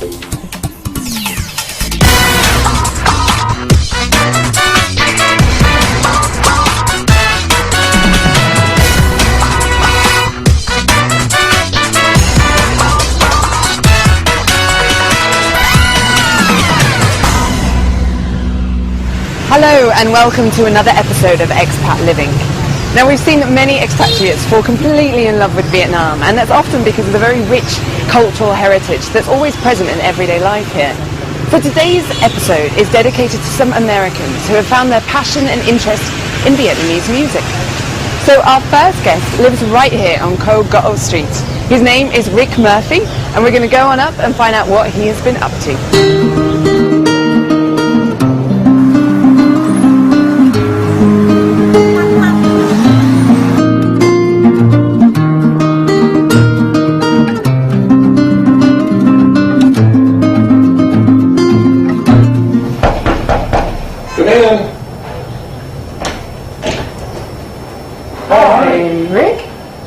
Hello and welcome to another episode of Expat Living. Now we've seen that many expatriates fall completely in love with Vietnam, and that's often because of the very rich cultural heritage that's always present in everyday life here. So today's episode is dedicated to some Americans who have found their passion and interest in Vietnamese music. So our first guest lives right here on Co Gotto Street. His name is Rick Murphy, and we're going to go on up and find out what he has been up to.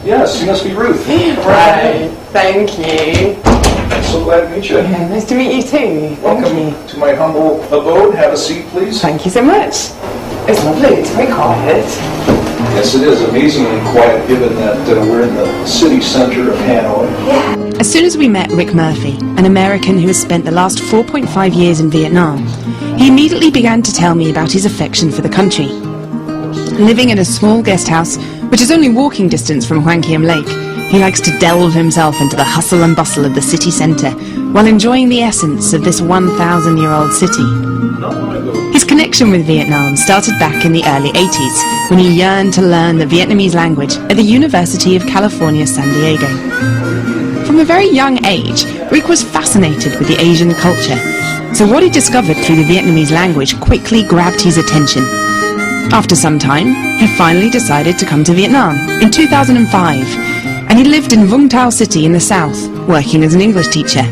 Yes, you must be Ruth. Right, thank you. So glad to meet you. Yeah, nice to meet you too. Welcome to my humble abode. Have a seat, please. Thank you so much. It's lovely, it's very quiet. Yes, it is amazingly quiet given that we're in the city center of Hanoi. Yeah. As soon as we met Rick Murphy, an American who has spent the last 4.5 years in Vietnam, he immediately began to tell me about his affection for the country. Living in a small guest house, which is only walking distance from Hoang Kiem Lake, he likes to delve himself into the hustle and bustle of the city centre while enjoying the essence of this 1,000-year-old city. His connection with Vietnam started back in the early 80s when he yearned to learn the Vietnamese language at the University of California, San Diego. From a very young age, Rick was fascinated with the Asian culture, so what he discovered through the Vietnamese language quickly grabbed his attention. After some time, he finally decided to come to Vietnam in 2005, and he lived in Vung Tau City in the south, working as an English teacher.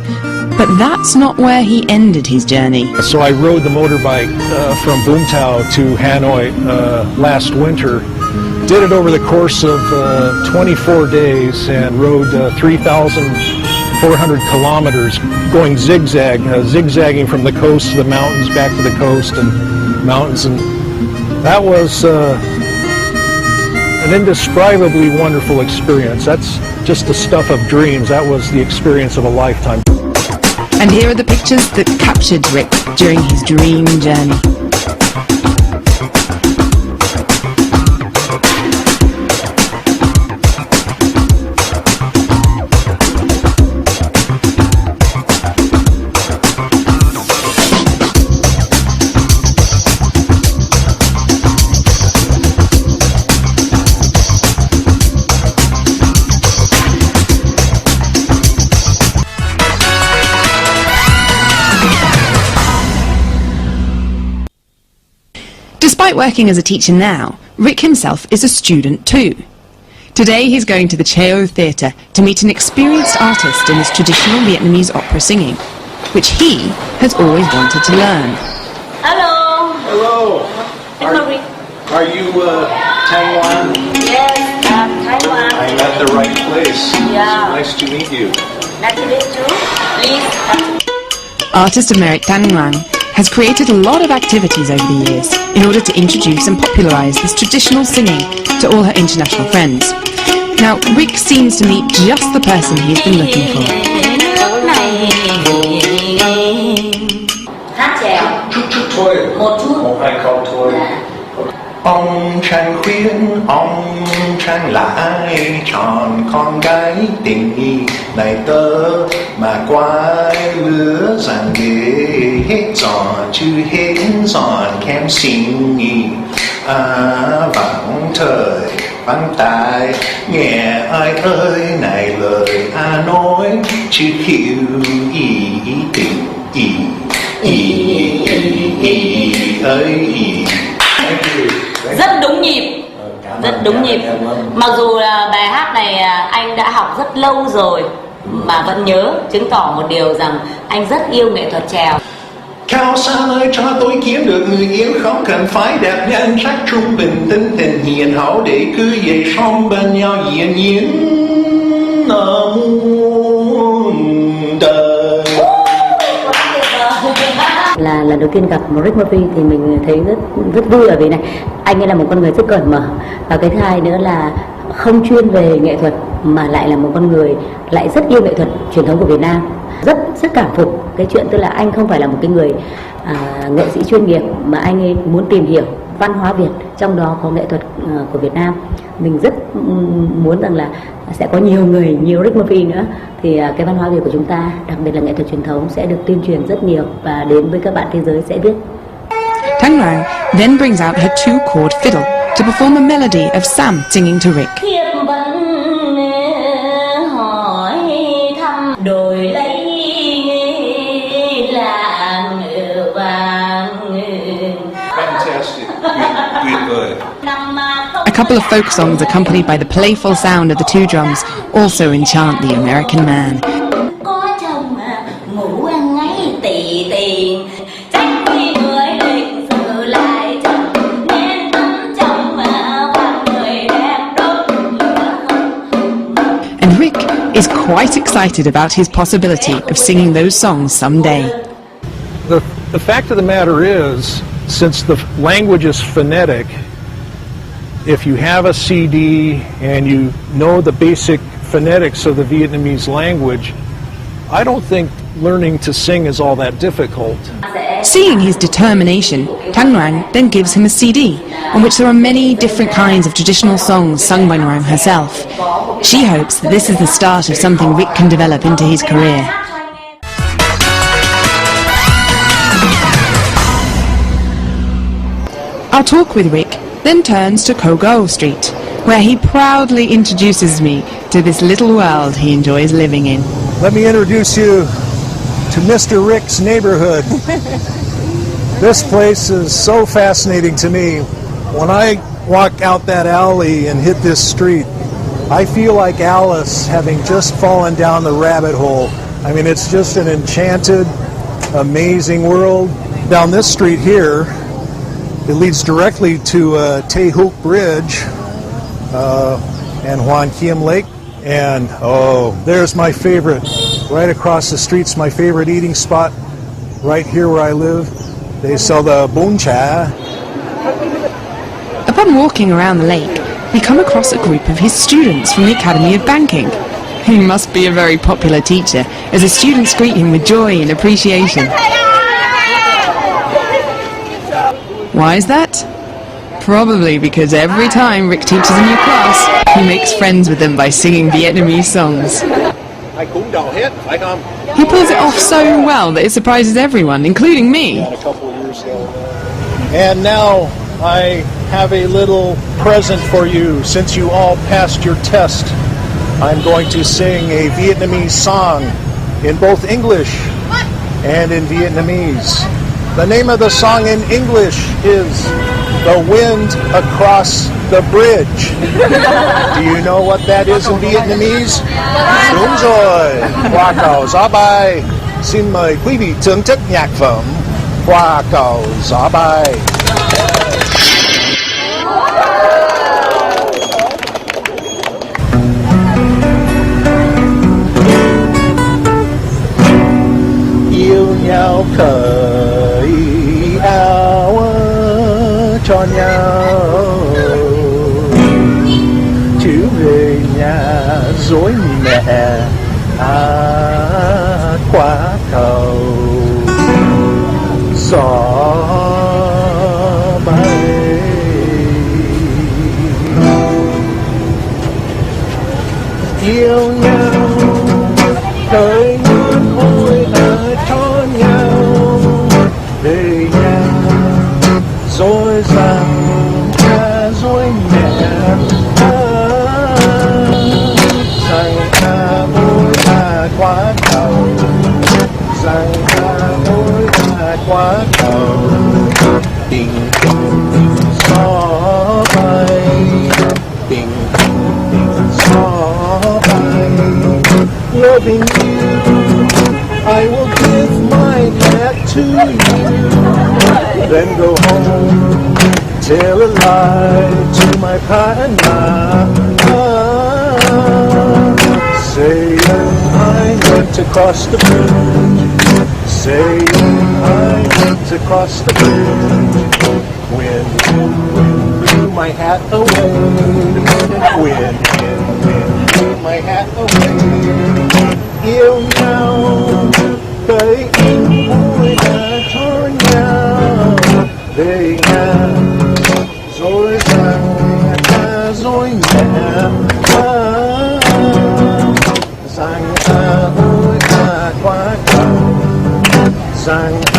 But that's not where he ended his journey. So I rode the motorbike from Vung Tau to Hanoi last winter. Did it over the course of 24 days and rode 3,400 kilometers going zigzagging from the coast to the mountains, back to the coast and mountains. And that was an indescribably wonderful experience. That's just the stuff of dreams. That was the experience of a lifetime. And here are the pictures that captured Rick during his dream journey. Despite working as a teacher now, Rick himself is a student too. Today he's going to the Cheo Theatre to meet an experienced artist in his traditional Vietnamese opera singing, which he has always wanted to learn. Hello. Hello. Are you Taiwan? Yes, Taiwan. I'm at the right place. Yeah. It's nice to meet you. Nice to meet you. Please. Artist Emeric Tan Nguyen has created a lot of activities over the years in order to introduce and popularise this traditional singing to all her international friends. Now, Rick seems to meet just the person he's been looking for. Hát chèo. Thôi. Một chút. Một hai câu thôi. Ông Trang khuyên ông Trang lại chọn con gái tình nghi này tớ mà quay lứa rằng để hết giòn chứ hết giòn kém xinh nghi vắng thời vắng tai nghe ai ơi này lời nói chứ hiểu ý tình ý Rất đúng nhịp. Rất đúng nhịp. Mặc dù là bài hát này anh đã học rất lâu rồi mà vẫn nhớ, chứng tỏ một điều rằng anh rất yêu nghệ thuật chèo. Cao xa ơi cho tôi kiếm được người yêu, không cần phải đẹp nhan sắc, trung bình tinh tình hiền hậu để cứ về sống bên nhau yên nhiên muôn đời. đầu tiên gặp Rick Murphy thì mình thấy rất vui, ở vì này anh ấy là một con người rất cởi mở, và cái thứ hai nữa là không chuyên về nghệ thuật mà lại là một con người lại rất yêu nghệ thuật truyền thống của Việt Nam. Rất cảm phục cái chuyện tức là anh không phải là một cái người nghệ sĩ chuyên nghiệp, mà anh ấy muốn tìm hiểu văn hóa Việt, trong đó có nghệ thuật của Việt Nam. Mình rất muốn rằng là sẽ có nhiều người, nhiều Rick Murphy nữa, thì cái văn hóa Việt của chúng ta, đặc biệt là nghệ thuật truyền thống sẽ được tuyên truyền rất nhiều và đến với các bạn thế giới sẽ biết. Tang Rang then brings out her two-chord fiddle to perform a melody of Sam singing to Rick. Đổi lấy làng vàng. Fantastic. Tuyệt vời. A couple of folk songs accompanied by the playful sound of the two drums also enchant the American man. Có chồng ngủ ngay tỉ tiền, trách khi người định sự lại chồng, nên tấm chồng hoàng người đem đốt lửa không. And Rick is quite excited about his possibility of singing those songs someday. The fact of the matter is, since the language is phonetic, if you have a CD and you know the basic phonetics of the Vietnamese language, I don't think learning to sing is all that difficult. Seeing his determination, Tang Rang then gives him a CD on which there are many different kinds of traditional songs sung by Rang herself. She hopes that this is the start of something Rick can develop into his career. Our talk with Rick then turns to Kogo Street, where he proudly introduces me to this little world he enjoys living in. Let me introduce you to Mr. Rick's neighborhood. This place is so fascinating to me. When I walk out that alley and hit this street, I feel like Alice having just fallen down the rabbit hole. I mean, it's just an enchanted, amazing world. Down this street here, it leads directly to Tay Hook Bridge and Hoan Kiem Lake. And oh, there's my favorite. Right across the street's my favorite eating spot. Right here where I live, they sell the bún chả. Upon walking around the lake, we come across a group of his students from the Academy of Banking. He must be a very popular teacher, as the students greet him with joy and appreciation. Why is that? Probably because every time Rick teaches a new class, he makes friends with them by singing Vietnamese songs. He pulls it off so well that it surprises everyone, including me. And now I have a little present for you. Since you all passed your test, I'm going to sing a Vietnamese song in both English and in Vietnamese. The name of the song in English is The Wind Across the Bridge. Do you know what that is in Vietnamese? Đúng rồi, Hoa cầu gió bay. Xin mời quý vị thưởng thức nhạc phẩm Hoa cầu gió bay. Yêu nhau cởi áo cho nhau, chứ về nhà dối mẹ quá cầu gió bay. Yêu nhau cởi nước môi cho nhau, về nhà rồi rằng cha dối mẹ rằng ôi quá cầu, rằng ôi quá cầu. Tình gió bay, tình gió bay. Loving you, I will give my hat to you, then go home, tell a lie to my partner. Say I went across the bridge, saying I need to cross the bridge. When blew my hat away. When blew my hat away. Yêu nhau tới in vui đã cho nhau về nhà rồi rằng ta dối nhẹ rằng ôi quá cầu rằng